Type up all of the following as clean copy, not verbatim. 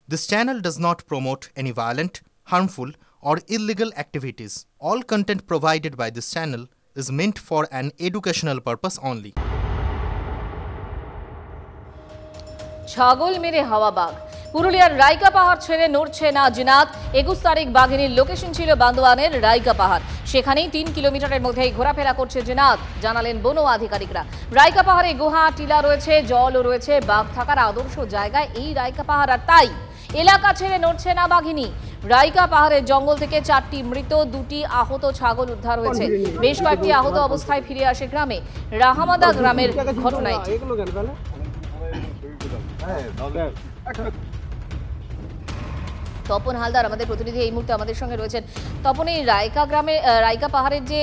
This channel does not promote any violent, harmful, or illegal activities. All content provided by this channel is meant for an educational purpose only. ছাগল মেরে হাওয়া বাঘ পুরুলিয়ার রাইকা পাহাড় ছেড়ে নড়ছে না জিনাত। 21 তারিখ বাঘিনীর লোকেশন ছিল বান্দোয়ানের রাইকা পাহাড়, সেখানেই 3 কিলোমিটারের মধ্যেই ঘোরাফেরা করছে জিনাত, জানালেন বন আধিকারিকরা। রাইকা পাহাড়ে গুহা টিলা রয়েছে, জলও রয়েছে, বাঘ থাকার আদর্শ জায়গায় এই রাইকা পাহাড়, আর তাই এলাকা ছেড়ে নড়ছে না বাঘিনী। রাইকা পাহাড়ের জঙ্গল থেকে 4টি মৃত, 2টি আহত ছাগল উদ্ধার হয়েছে। বেশ কয়েকটি আহত অবস্থায় ফিরে আসে গ্রামে। রাহামাদা গ্রামের ঘটনা এটি। তপন হালদার আমাদের প্রতিনিধি এই মুহূর্তে আমাদের সঙ্গে রয়েছেন। তপন, এই রাইকা গ্রামে রাইকা পাহাড়ের যে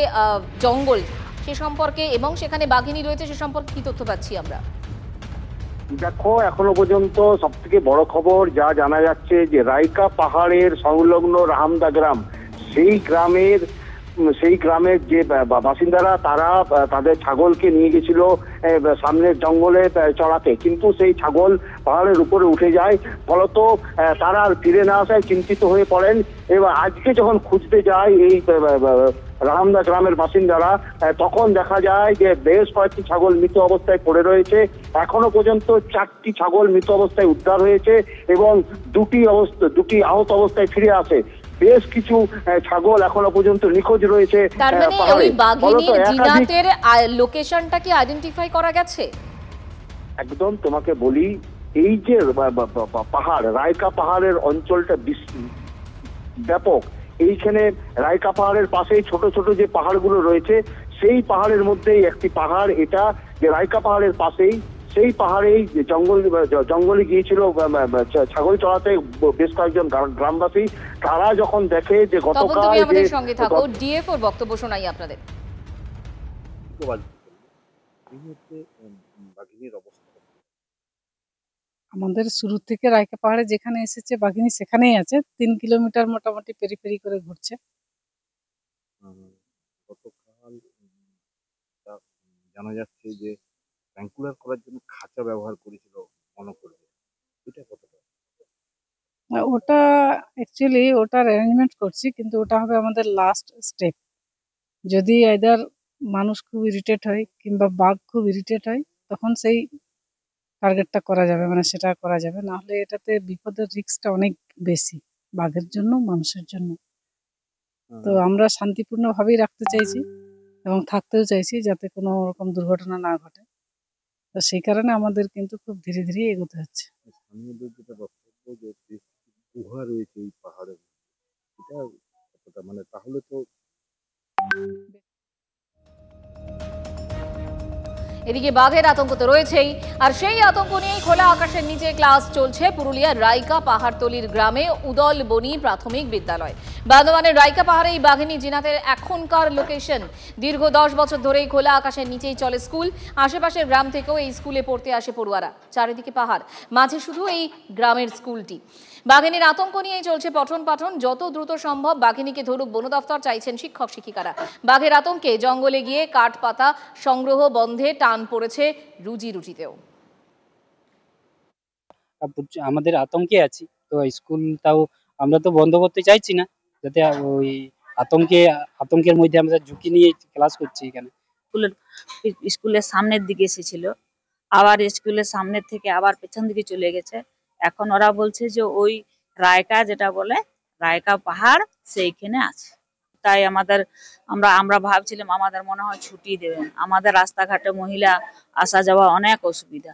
জঙ্গল সে সম্পর্কে এবং সেখানে বাঘিনী রয়েছে সে সম্পর্কে কি তথ্য পাচ্ছি আমরা? দেখো, এখনো পর্যন্ত সব থেকে বড় খবর যা জানা যাচ্ছে যে রাইকা পাহাড়ের সংলগ্ন রাহামদা গ্রাম, সেই গ্রামের যে বাসিন্দারা তারা তাদের ছাগলকে নিয়ে গেছিল সামনের জঙ্গলে চড়াতে, কিন্তু সেই ছাগল পাহাড়ের উপরে উঠে যায়, ফলত তারা আর ফিরে না আসায় চিন্তিত হয়ে পড়েন। এবার আজকে যখন খুঁজতে যায় এই রাহামদা গ্রামের বাসিন্দারা, তখন দেখা যায় যে বেশ কয়েকটি ছাগল মৃত অবস্থায় পড়ে রয়েছে। এখনো পর্যন্ত 4টি ছাগল মৃত অবস্থায় উদ্ধার হয়েছে এবং 2টি আহত অবস্থায় ফিরে আসে। বেশ কিছু ছাগল এখনো পর্যন্ত নিখোঁজ রয়েছে। তার মানে ওই বাঘিনীর জিনাতের লোকেশনটা কি আইডেন্টিফাই করা গেছে? একদম, তোমাকে বলি, এই যে পাহাড়, রাইকা পাহাড়ের অঞ্চলটা ব্যাপক। এইখানে রাইকা পাহাড়ের পাশেই ছোট ছোট যে পাহাড়গুলো রয়েছে, সেই পাহাড়ের মধ্যেই একটি পাহাড় এটা, যে রাইকা পাহাড়ের পাশেই, সেই পাহাড়েই জঙ্গলে গিয়েছিল ছাগল চড়াতে বেশ কয়েকজন গ্রামবাসী। তারা যখন দেখে যে গতকাল ডিএফওর বক্তব্য শোনাই আপনাদের। আমাদের শুরু থেকে রাইকা পাহাড়ে যেখানে এসেছে বাঘিনী সেখানেই আছে, 3 কিলোমিটার মোটামুটি পেরি করে ঘুরছে। গতকাল জানা যাচ্ছে যে ট্রাঙ্কুলার করার জন্য খাঁচা ব্যবহার করেছিল বনকর্মী, এটা কতটা? ওটা অ্যাকচুয়ালি ওটার অ্যারেঞ্জমেন্ট করছি, কিন্তু ওটা হবে আমাদের লাস্ট স্টেপ। যদি আইদার মানুষ খুব ইরিটেট হয় কিংবা বাঘ খুব ইরিটেট হয়, তখন সেই টার্গেটটা করা যাবে, মানে সেটা করা যাবে, না হলে এটাতে বিপদের রিস্কটা অনেক বেশি বাঘের জন্য, মানুষের জন্য। তো আমরা শান্তিপূর্ণভাবেই রাখতে চাইছি এবং থাকতেও চাইছি, যাতে কোনো রকম দুর্ঘটনা না ঘটে। তো সেই কারণে আমাদের কিন্তু খুব ধীরে ধীরে এগোতে হচ্ছে। স্থানীয়দের যেটা বক্তব্য যে গুহা রয়েছে এই পাহাড়ের, এটা কতটা, মানে তাহলে তো। এদিকে বাঘের আতঙ্ক তো রয়েছেই, আর সেই আতঙ্ক নিয়েই খোলা আকাশের নিচে ক্লাস চলছে পুরুলিয়ার রাইকা পাহাড়তলির গ্রামে উদল বনি প্রাথমিক বিদ্যালয়। বান্দোয়ানের রাইকা পাহাড়ে এই বাঘিনী জিনাতের এখনকার লোকেশন। দীর্ঘ 10 বছর ধরেই খোলা আকাশের নিচেই চলে স্কুল। আশেপাশের গ্রাম থেকেও এই স্কুলে পড়তে আসে পড়ুয়ারা। চারিদিকে পাহাড়, মাঝে শুধু এই গ্রামের স্কুলটি। বাঘিনীর আতঙ্ক নিয়েই চলছে পঠন পাঠন। যত দ্রুত সম্ভব বাঘিনীকে ধরুক বন দফতর, চাইছেন শিক্ষক শিক্ষিকারা। বাঘের আতঙ্কে জঙ্গলে গিয়ে কাঠ পাতা সংগ্রহ বন্ধে টান পড়েছে রুজি রুটিতেও। আমাদের আতঙ্কে আছি, তো স্কুলটাও আমরা তো বন্ধ করতে চাইছি না, যাতে ওই আতঙ্কের মধ্যে আমরা ঝুঁকি নিয়ে ক্লাস করছি এখানে। স্কুলের সামনের দিকে এসেছিল, আবার স্কুলের সামনের থেকে আবার পেছন দিকে চলে গেছে। এখন ওরা বলছে যে ওই রাইকা, যেটা বলে রাইকা পাহাড়, সেইখানে আছে। তাই আমরা ভাবছিলাম আমাদের মনে হয় ছুটি দেবেন। আমাদের রাস্তাঘাটে মহিলা আসা যাওয়া অনেক অসুবিধা।